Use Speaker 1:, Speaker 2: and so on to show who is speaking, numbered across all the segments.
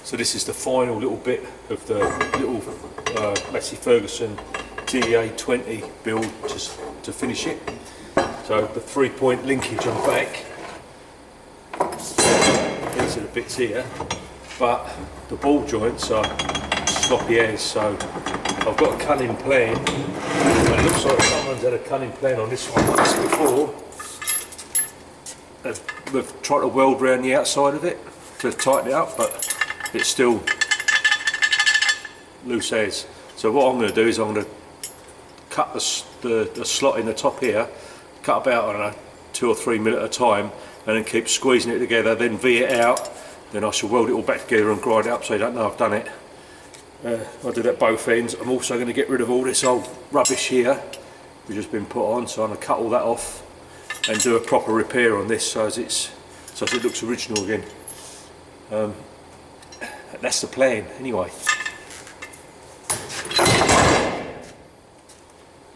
Speaker 1: So this is the final little bit of the little Massey Ferguson TEA20 build just to finish it. So the 3-point linkage on the back. These are the bits here, but the ball joints are sloppy as, so I've got a cunning plan, and it looks like someone's had a cunning plan on this one like this before. We've tried to weld around the outside of it to tighten it up, but it's still loose as. So what I'm going to do is I'm going to cut the slot in the top here, cut about, I don't know, 2 or 3 mil at a time, and then keep squeezing it together, then V it out, then I shall weld it all back together and grind it up so you don't know I've done it. I'll do that both ends. I'm also going to get rid of all this old rubbish here which has been put on, so I'm going to cut all that off and do a proper repair on this so as it looks original again. That's the plan anyway.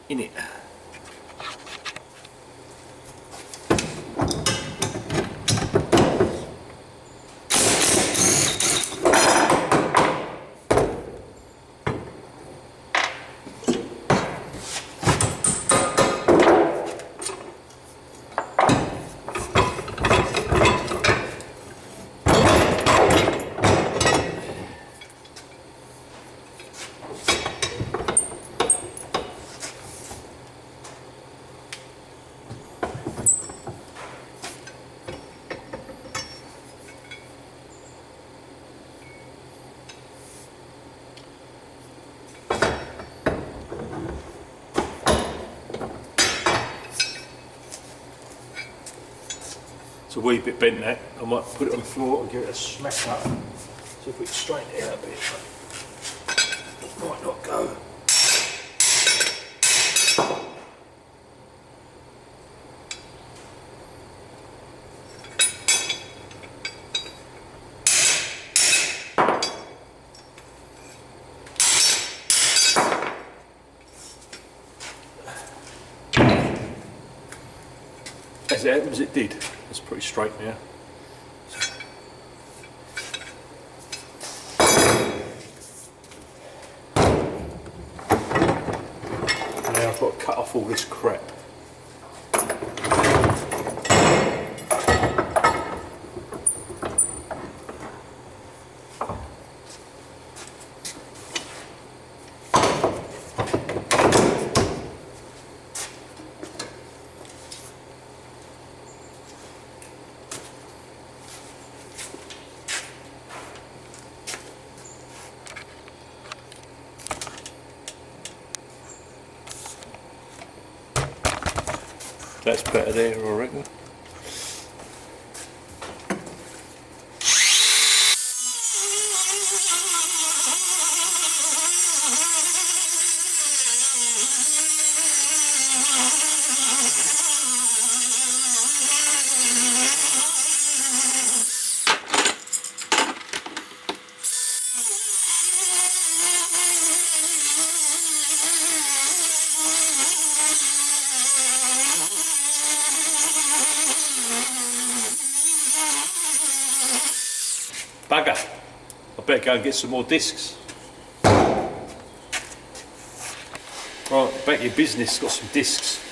Speaker 1: In it. It's a wee bit bent that. I might put it on the floor and give it a smack up. See if we can straighten it out a bit. It might not go. As it happens, it did. It's pretty straight now. Now I've got to cut off all this crap. That's better there, I reckon. Bugger. I better go and get some more discs. Right, back to your business, got some discs.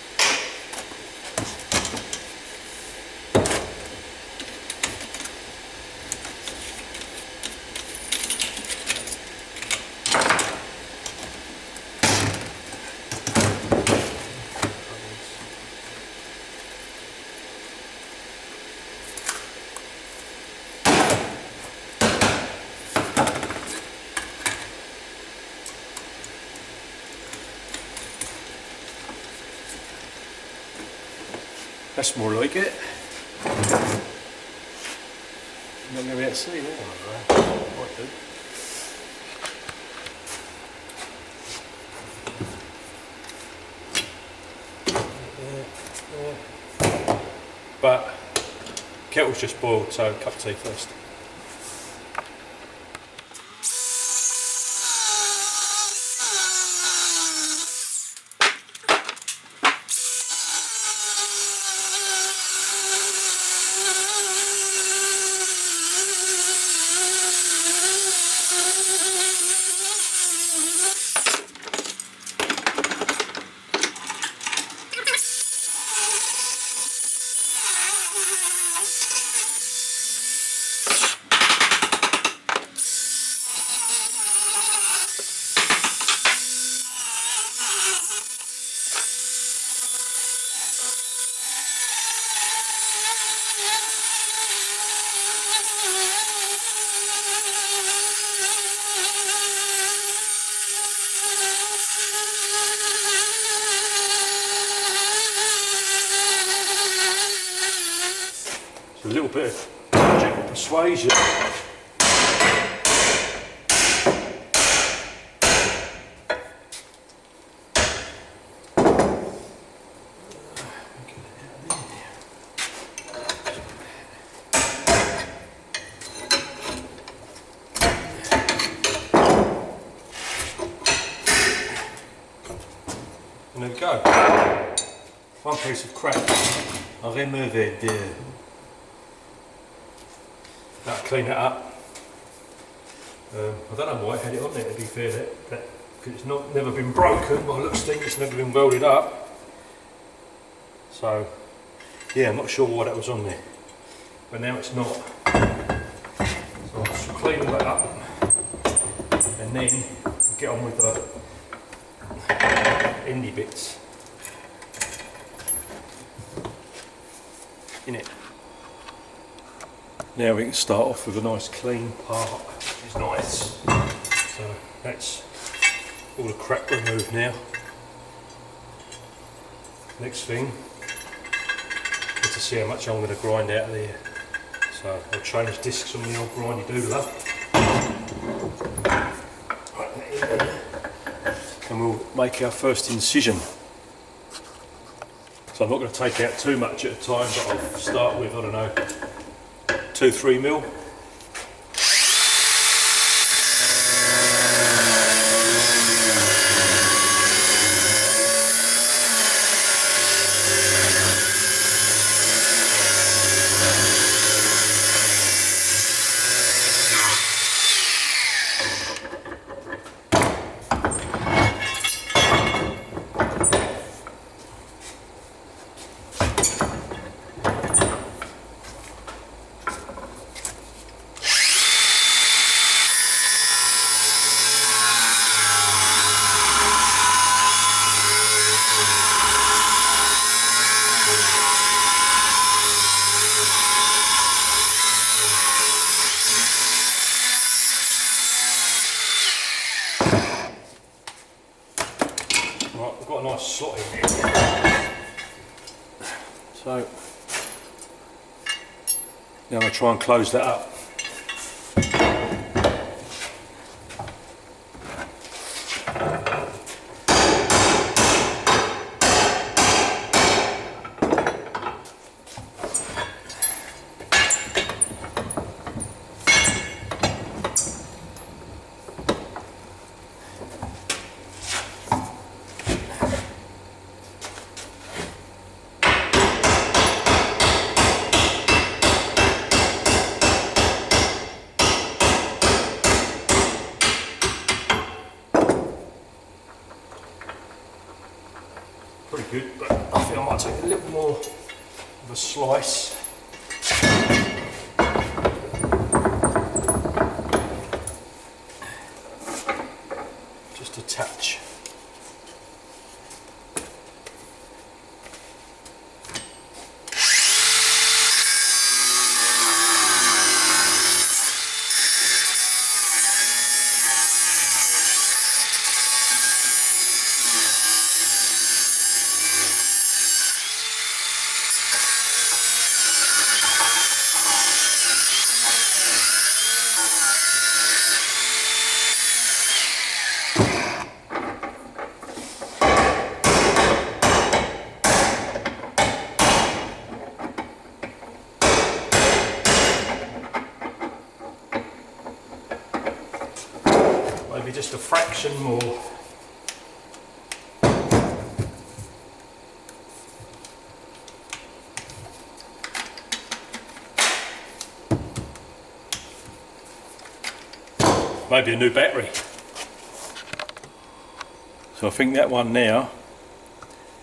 Speaker 1: That's more like it. I'm not going to be able to see that. Might do. But kettle's just boiled, so cup of tea first. a little bit of gentle persuasion. And there we go. One piece of crap. I'll remove it there. That'll clean it up. I don't know why I had it on there, to be fair, that because it's never been broken. By looks think it's never been welded up. So yeah, I'm not sure why that was on there, but now it's not. So I'll just clean all that up and then get on with the endy bits. In it. Now we can start off with a nice clean part, which is nice. So that's all the crap removed now. Next thing is to see how much I'm going to grind out of there. So I'll change discs on the old grindy doodler. And we'll make our first incision. So I'm not going to take out too much at a time, but I'll start with, I don't know, 2-3 mil. Right, we've got a nice slot in here. So now I'm going to try and close that up. Pretty good, but I think I might take a little more of a slice. Just a touch. Maybe just a fraction more. Maybe a new battery. So I think that one now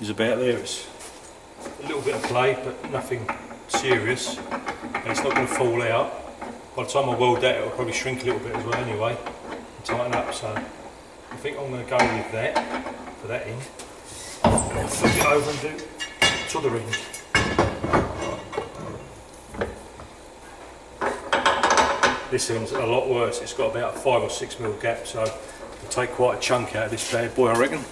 Speaker 1: is about there. It's a little bit of play, but nothing serious. And it's not going to fall out. By the time I weld that, it'll probably shrink a little bit as well anyway. Tighten up, so I think I'm going to go with that for that end, and then flip it over and do to the end. This end's a lot worse. It's got about a 5 or 6 mil gap, so it'll take quite a chunk out of this bad boy, I reckon.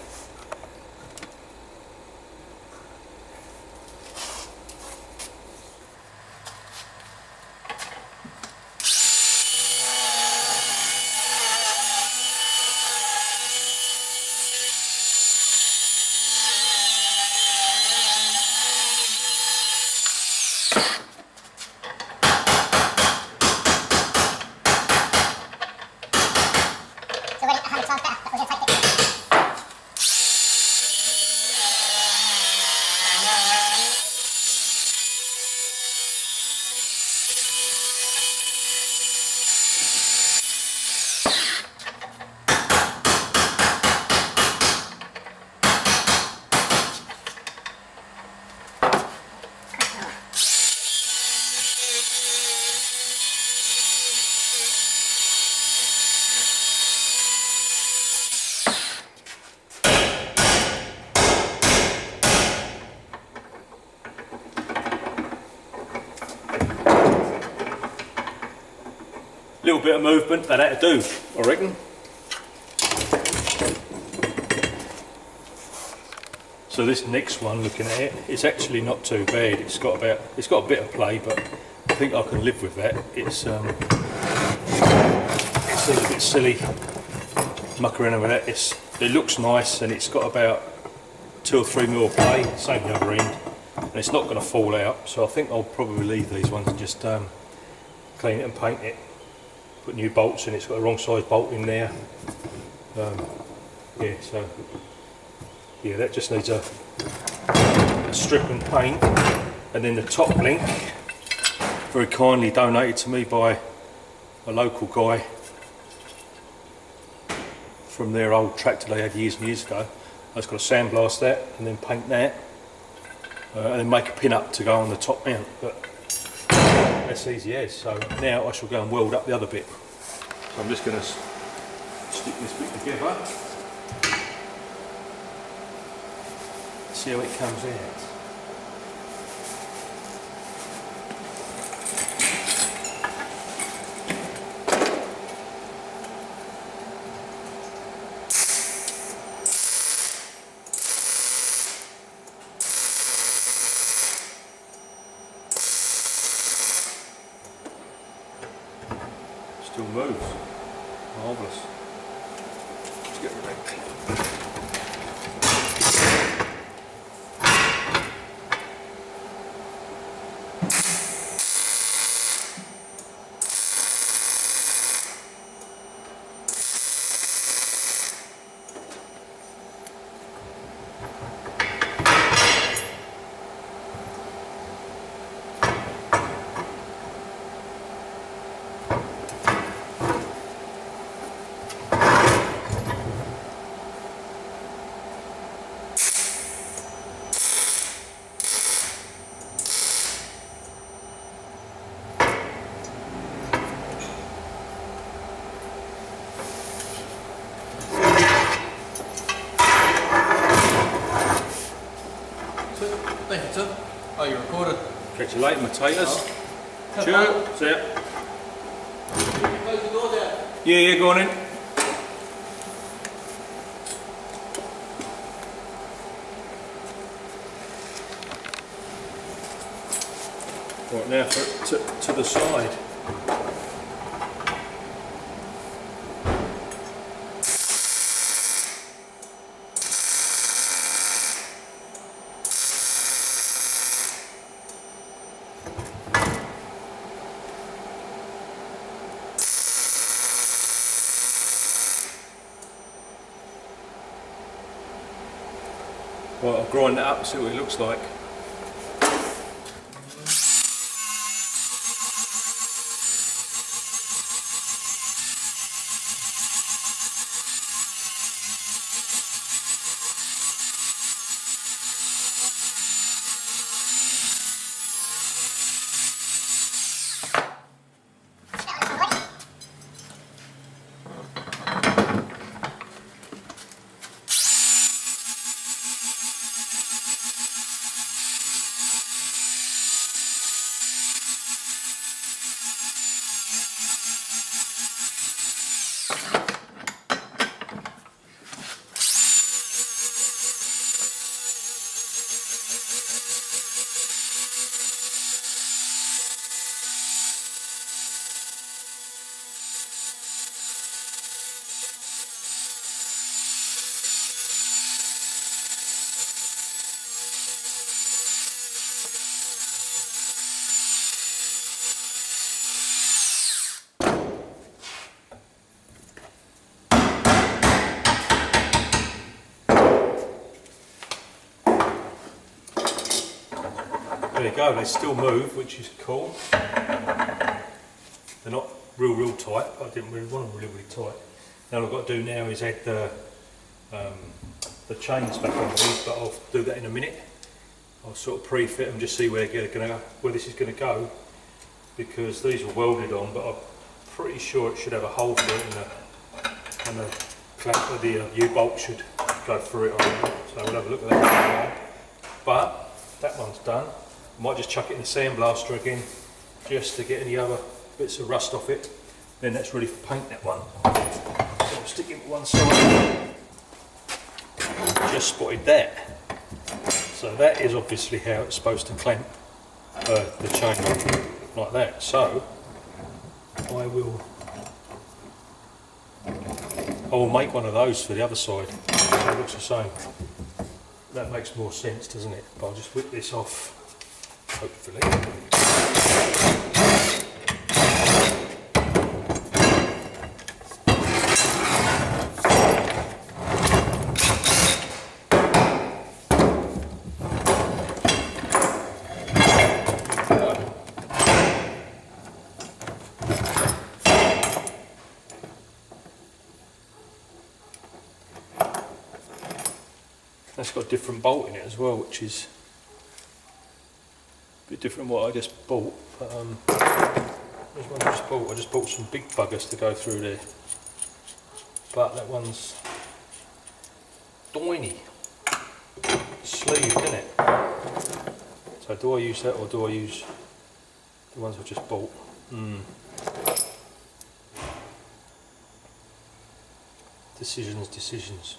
Speaker 1: little bit of movement, that'll do, I reckon. So this next one, looking at it, it's actually not too bad. It's got a bit of play, but I think I can live with that. It's a little bit silly, muck around with that. It looks nice, and it's got about 2 or 3 mil play, same the other end, and it's not going to fall out. So I think I'll probably leave these ones and just clean it and paint it. Put new bolts in. It's got the wrong size bolt in there. Yeah, so yeah, that just needs a strip and paint. And then the top link, very kindly donated to me by a local guy from their old tractor they had years and years ago. I just got to sandblast that and then paint that, and then make a pin up to go on the top mount. But that's easy as. So now I shall go and weld up the other bit. So I'm just going to stick this bit together, see how it comes out. Still moves. Marvellous. Let's get rid of that.
Speaker 2: Thank you, sir. Oh, you recorded?
Speaker 1: Catch you later, potatoes.
Speaker 2: Oh.
Speaker 1: Sure, see ya.
Speaker 2: Can you close the door there?
Speaker 1: Yeah, go on in. Right, now to the side. Right, I'll grind that up and see what it looks like. There you go, they still move, which is cool. They're not real tight, but I didn't really want them really tight. Now what I've got to do now is add the chains back on these, but I'll do that in a minute. I'll sort of pre-fit them, just see where this is going to go, because these are welded on, but I'm pretty sure it should have a hole for it, and the clamp of the U-bolt should go through it. So we'll have a look at that. But that one's done. Might just chuck it in the sandblaster again, just to get any other bits of rust off it. then that's ready for paint, that one. So I'll stick it to one side. Just spotted that. So that is obviously how it's supposed to clamp the chain like that. So I will make one of those for the other side. So it looks the same. That makes more sense, doesn't it? But I'll just whip this off, hopefully. It's got a different bolt in it as well, which is a bit different from what I just bought. But there's one I just bought. I just bought some big buggers to go through there, but that one's tiny, sleeved, isn't it? So do I use that or do I use the ones I just bought? Decisions.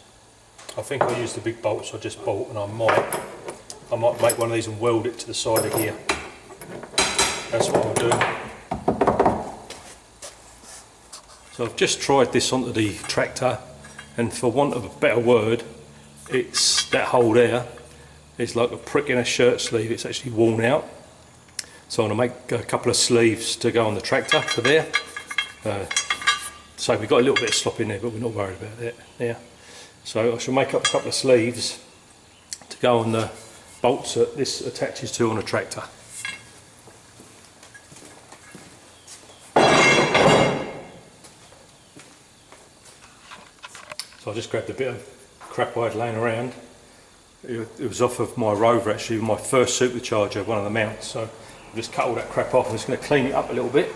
Speaker 1: I think I'll use the big bolts I just bought, and I might make one of these and weld it to the side of here. That's what I'll do. So I've just tried this onto the tractor, and for want of a better word, it's that hole there. It's like a prick in a shirt sleeve. It's actually worn out. So I'm going to make a couple of sleeves to go on the tractor for there. So we've got a little bit of slop in there, but we're not worried about that. Yeah. So I shall make up a couple of sleeves to go on the bolts that this attaches to on a tractor. So I just grabbed a bit of crap I had laying around. It was off of my Rover, actually, my first supercharger, one of the mounts. So I just cut all that crap off. I'm just going to clean it up a little bit.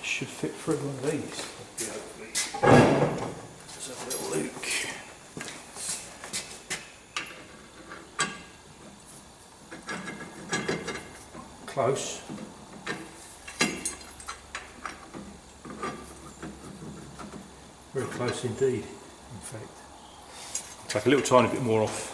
Speaker 1: Should fit through one of these. Let's have a little look. Close. Very close indeed, in fact. Take a little tiny bit more off.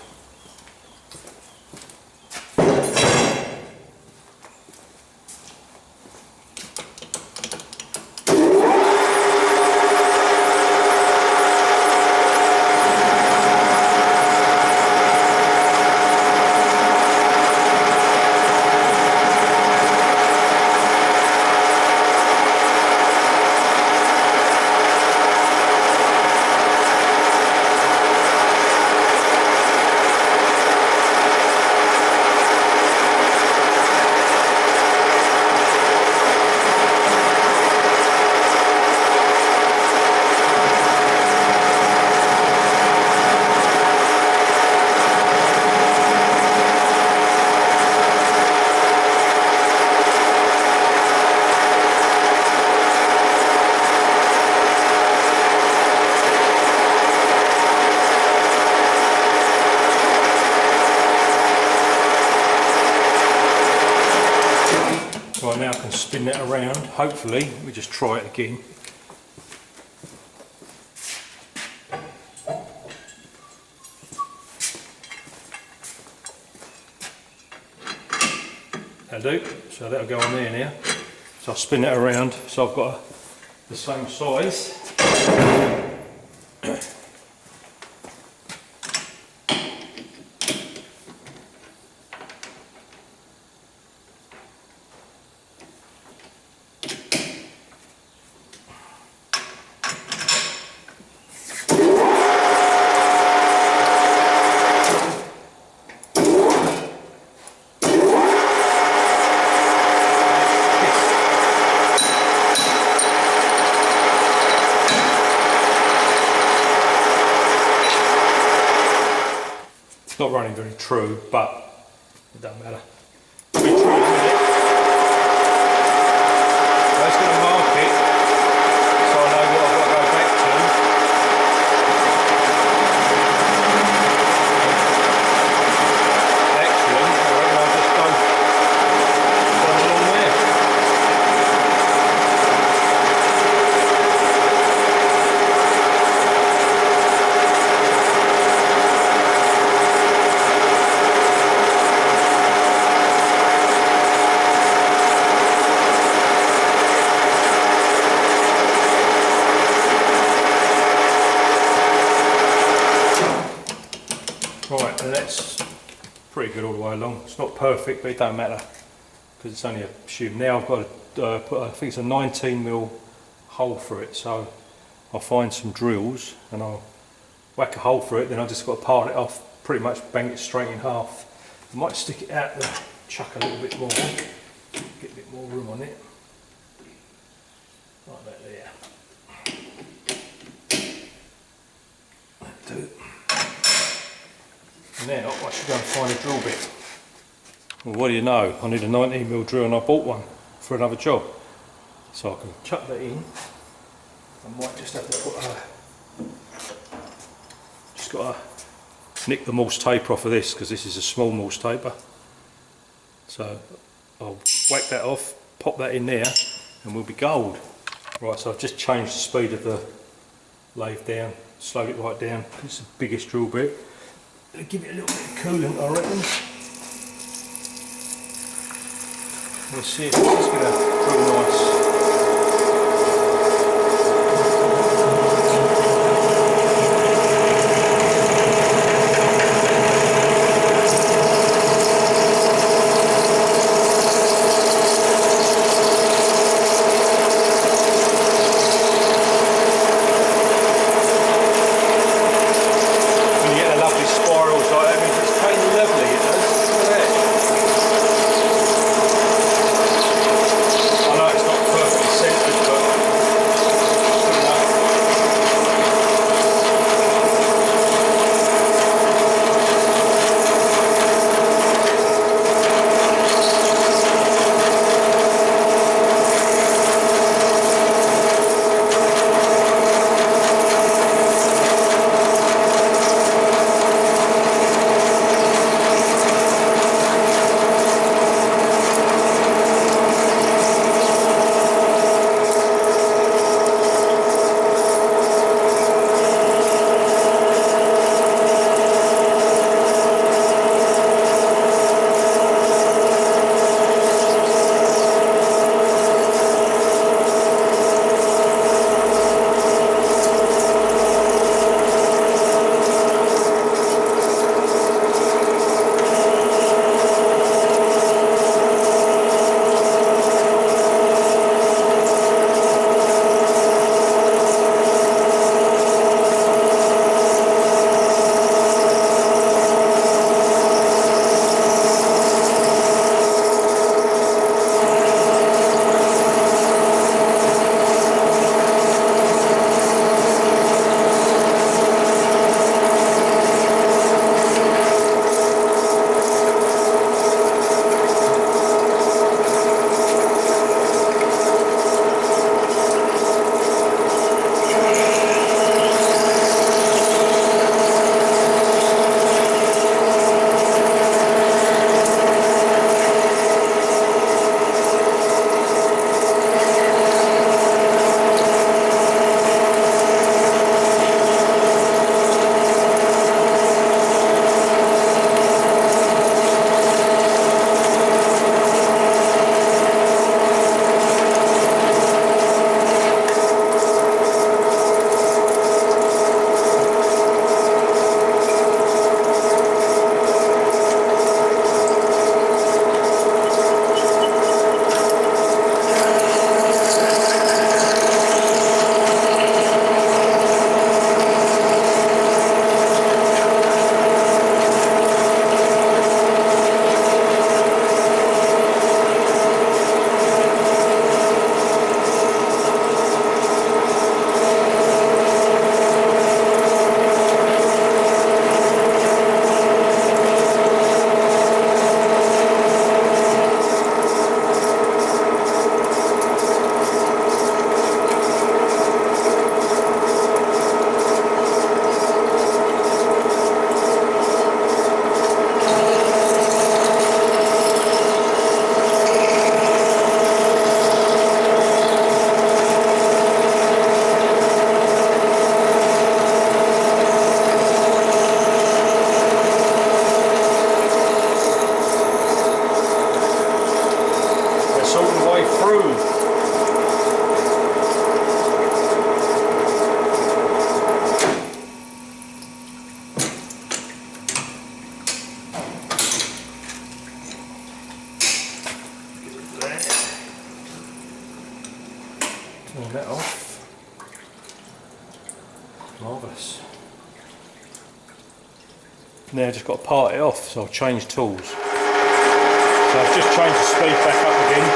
Speaker 1: Right, now I can spin that around. Hopefully, let me just try it again. That'll do. So that'll go on there now. So I'll spin that around so I've got the same size. not running very true, but it doesn't matter. It'll be true in a minute. So it's going to mark it so I know what I've got to go back to. Actually, I reckon I'll just go along there. Right, and that's pretty good all the way along. It's not perfect, but it don't matter because it's only a tube. Now I've got to put, I think it's a 19mm hole through it, so I'll find some drills and I'll whack a hole through it, then I've just got to part it off, pretty much bang it straight in half. I might stick it out and chuck a little bit more, get a bit more room on it. Like that there. That'll do. Now I should go and find a drill bit. Well, what do you know? I need a 19mm drill and I bought one for another job. So I can chuck that in. I might just have to put just got to nick the Morse taper off of this because this is a small Morse taper. So I'll whack that off, pop that in there and we'll be gold. Right, so I've just changed the speed of the lathe down, slowed it right down. It's the biggest drill bit. Give it a little bit of coolant, I reckon. We'll see if this is going to drill nice. Perfect, Now I've just got to part it off, so I'll change tools. So I've just changed the speed back up again.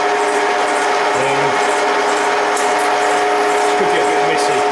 Speaker 1: It could get a bit messy.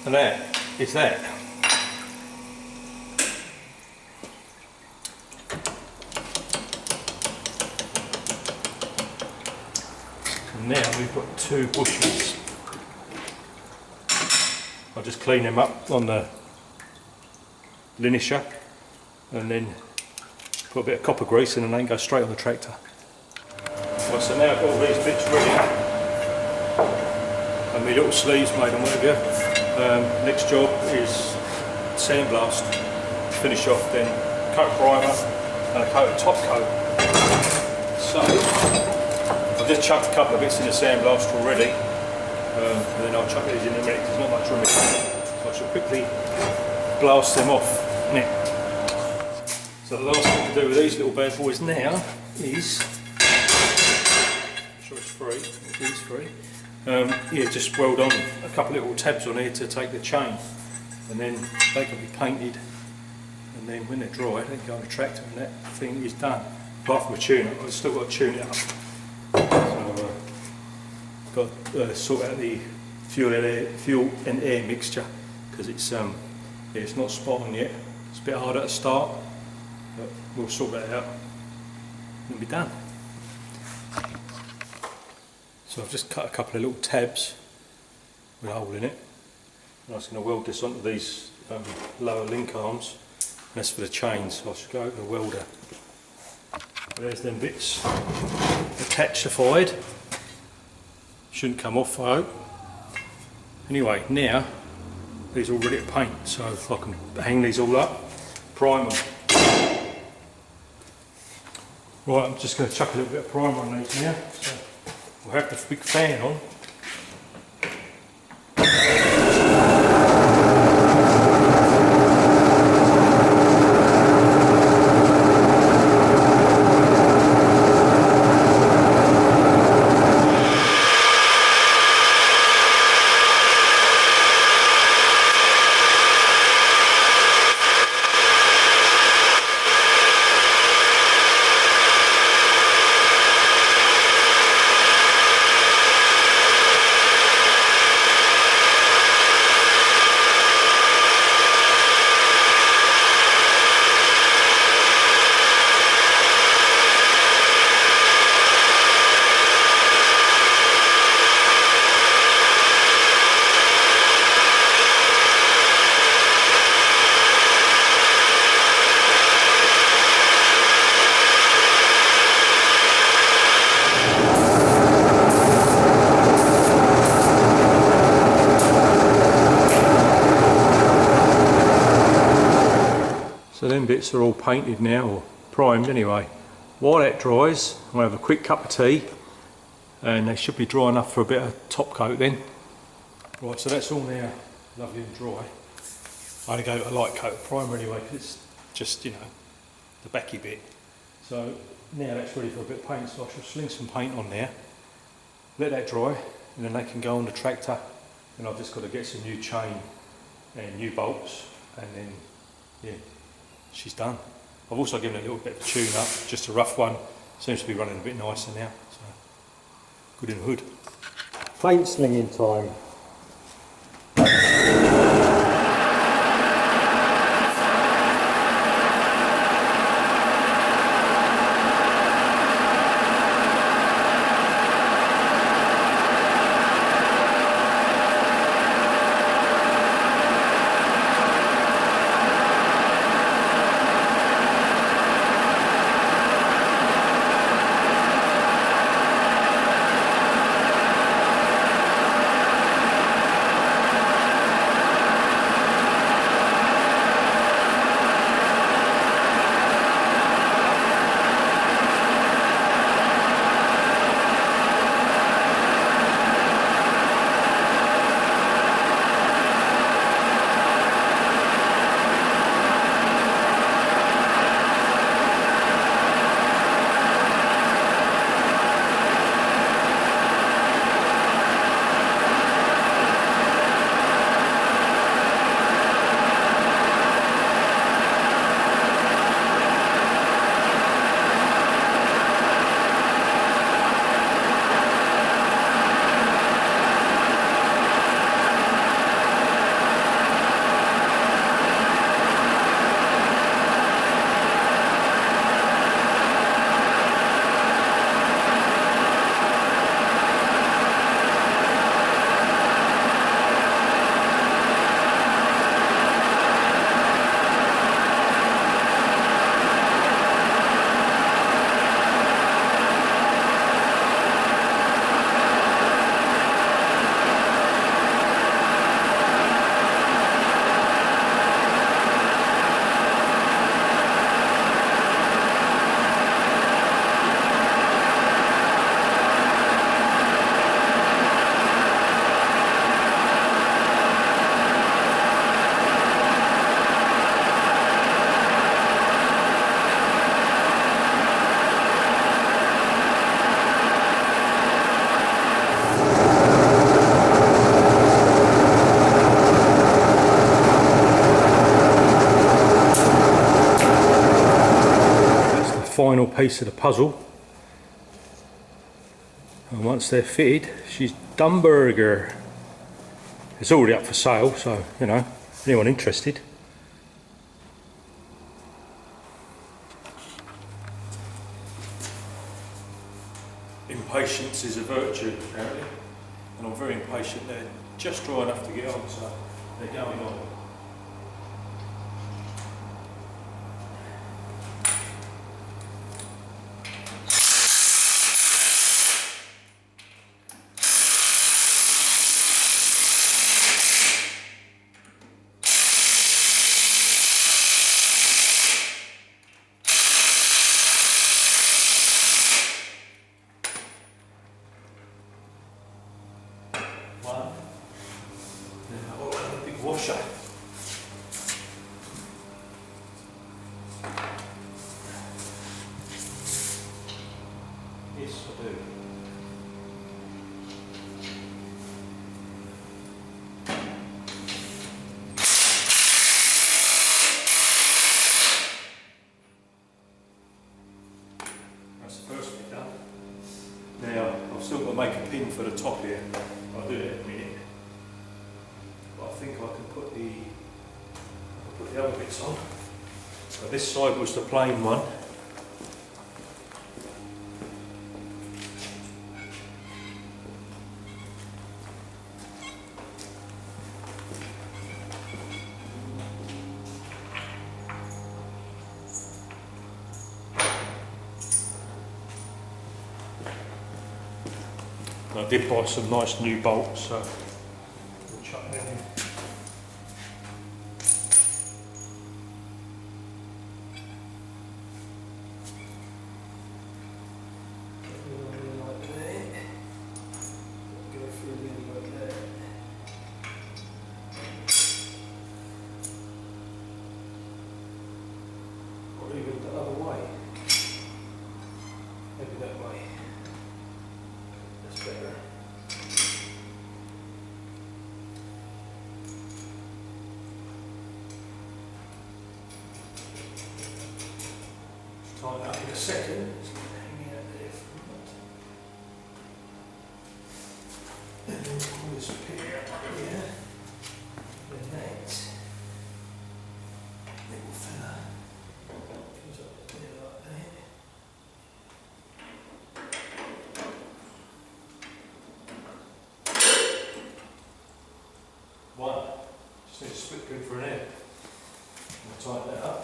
Speaker 1: And that is that. And now we've got 2 bushings. I'll just clean them up on the linisher and then put a bit of copper grease in and then go straight on the tractor. Right, so now I've got all these bits ready and my little sleeves made and whatever. Next job is sandblast, finish off, then coat primer and a coat of top coat. So I've just chucked a couple of bits in the sandblast already, and then I'll chuck these in a minute because there's not much room in it. So I shall quickly blast them off now. So the last thing to do with these little bad boys now is, I'm sure it's free, it is free. Yeah, just weld on a couple of little tabs on here to take the chain, and then they can be painted, and then when they're dry they can go on the tractor and that thing is done. Apart from a tune-up, I've still got to tune it up. So got to sort out the fuel and air mixture because it's yeah, it's not spot on yet. It's a bit harder to start, but we'll sort that out and it'll be done. So I've just cut a couple of little tabs with a hole in it. And I was going to weld this onto these lower link arms. And that's for the chains, so I should go over the welder. There's them bits attachfied. Shouldn't come off, I hope. Anyway, now these are all ready to paint, so I can hang these all up, prime them. Right, I'm just going to chuck a little bit of primer on these now. So we'll have the big fan on. So them bits are all painted now, or primed anyway. While that dries, I'm going to have a quick cup of tea, and they should be dry enough for a bit of top coat then. Right, so that's all now lovely and dry. I only gave it a light coat of primer anyway, because it's just, you know, the backy bit. So now that's ready for a bit of paint, so I shall sling some paint on there, let that dry, and then they can go on the tractor. And I've just got to get some new chain and new bolts, and then, yeah, she's done. I've also given it a little bit of tune up, just a rough one. Seems to be running a bit nicer now, so good in the hood. Paint slinging time. piece of the puzzle. And once they're fitted, she's done burger. It's already up for sale, so you know, anyone interested. Impatience is a virtue, apparently, and I'm very impatient. They're just dry enough to get on, so they're going on. Washer. Yes, I do. That's the first bit done. Now, I've still got to make a pin for the top here. I'll do that in a minute. I think I can put the other bits on. So this side was the plain one. I did buy some nice new bolts, so we'll chuck them in. Or even the other way. Maybe that way. That's better. Tighten it up in a second. It's going to hang out there for a moment. And then pull this pin out here. Then that little fella comes up there like that. One. Just need a split pin for an end. I'll tighten that up.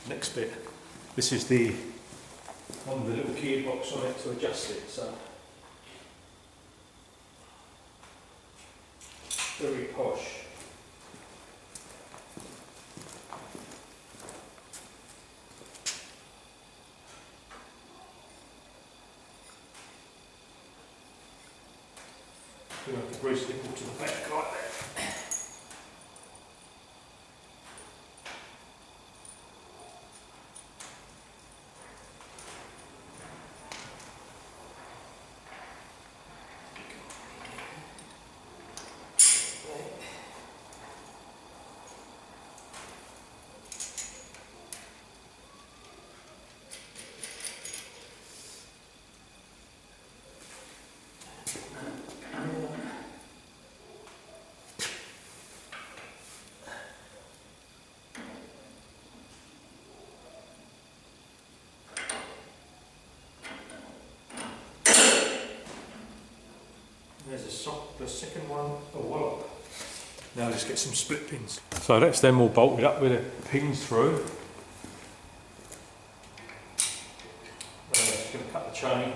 Speaker 1: Next bit. This is the one with the little gearbox on it to adjust it. So very posh. We have to brace it to the back like that. There's the second one, a wallop. Now let's get some split pins. So that's them all bolted up with the pins through. Just going to cut the chain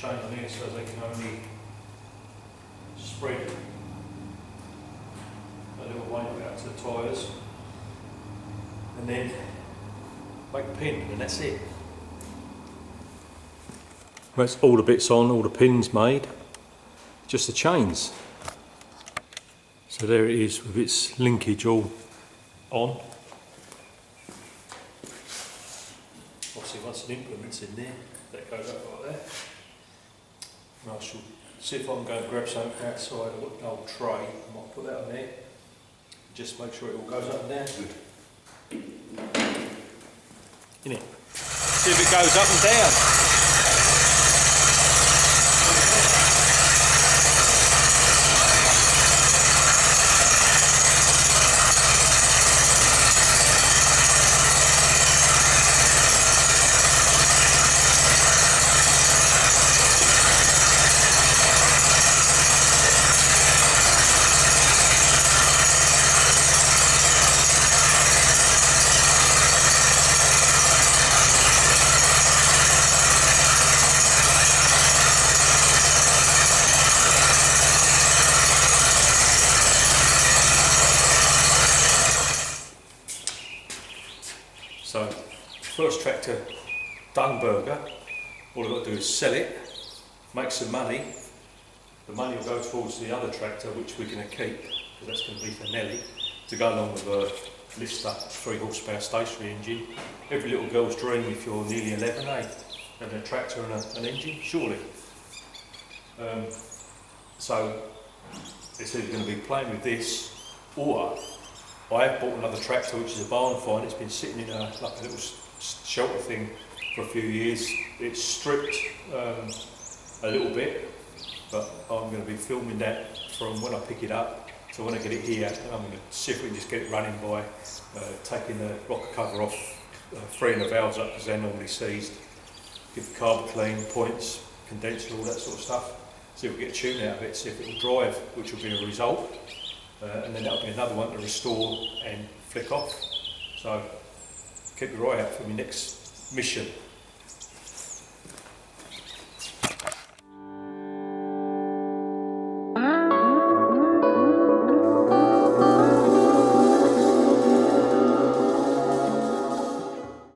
Speaker 1: on here so they can only spread a little way out to the tyres. And then make a pin, and that's it. That's all the bits on, all the pins made. Just the chains. So there it is with its linkage all on. Obviously once an implement's in there, that goes up like that. And I shall see if I can go and grab something outside of an old tray. I might put that on there. Just make sure it all goes up and down good. innit? See if it goes up and down. So, first tractor done burger. All I've got to do is sell it, make some money. The money will go towards the other tractor, which we're going to keep, because that's going to be for Nelly, to go along with a lift up 3 horsepower stationary engine. Every little girl's dream if you're nearly 11, eh? Having a tractor and an engine, surely. So, it's either going to be playing with this, or I have bought another tractor, which is a barn find. It's been sitting in like a little shelter thing for a few years. It's stripped a little bit, but I'm going to be filming that from when I pick it up. So when I get it here, I'm going to see if we can just get it running by taking the rocker cover off, freeing the valves up because they're normally seized, give the carb clean, points, condenser, all that sort of stuff. See if we get a tune out of it, see if it will drive, which will be a result. And then that'll be another one to restore and flick off. So keep your eye out for my next mission.